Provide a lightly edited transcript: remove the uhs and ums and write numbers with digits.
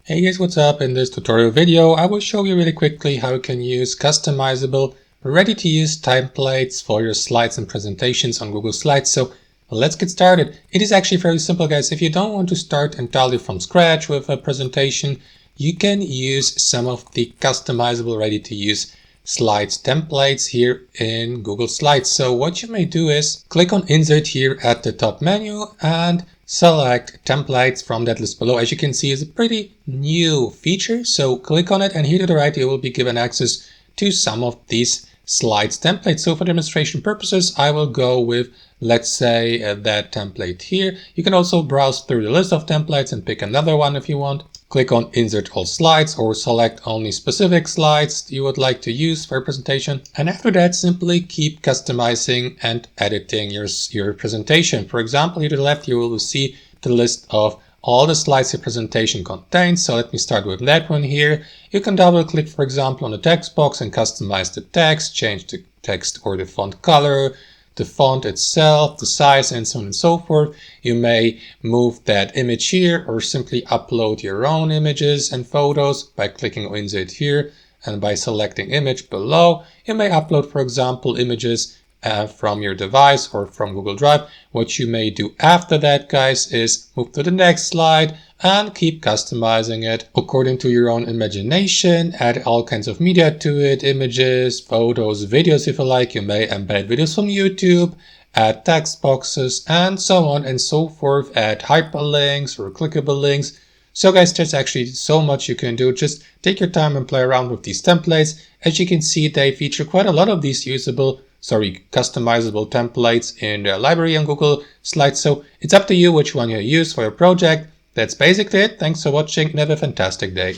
Hey guys, what's up? In this tutorial video, I will show you really quickly how you can use customizable, ready-to-use templates for your slides and presentations on Google Slides. So let's get started. It is actually very simple, guys. If you don't want to start entirely from scratch with a presentation, you can use some of the customizable, ready-to-use slides templates here in Google Slides. So what you may do is click on Insert here at the top menu and select templates from that list below. As you can see, it's a pretty new feature. So click on it, and here to the right, you will be given access to some of these slides templates. So for demonstration purposes, I will go with, let's say, that template here. You can also browse through the list of templates and pick another one if you want. Click on Insert All Slides or select only specific slides you would like to use for a presentation. And after that, simply keep customizing and editing your presentation. For example, here to the left, you will see the list of all the slides your presentation contains. So let me start with that one here. You can double click, for example, on the text box and customize the text, change the text or the font color, the font itself, the size, and so on and so forth. You may move that image here or simply upload your own images and photos by clicking on Insert here and by selecting image below. You may upload, for example, images from your device or from Google Drive. What you may do after that, guys, is move to the next slide and keep customizing it according to your own imagination. Add all kinds of media to it, images, photos, videos if you like. You may embed videos from YouTube, add text boxes, and so on and so forth. Add hyperlinks or clickable links. So guys, there's actually so much you can do. Just take your time and play around with these templates. As you can see, they feature quite a lot of these customizable templates in the library on Google Slides. So it's up to you which one you use for your project. That's basically it. Thanks for watching and have a fantastic day.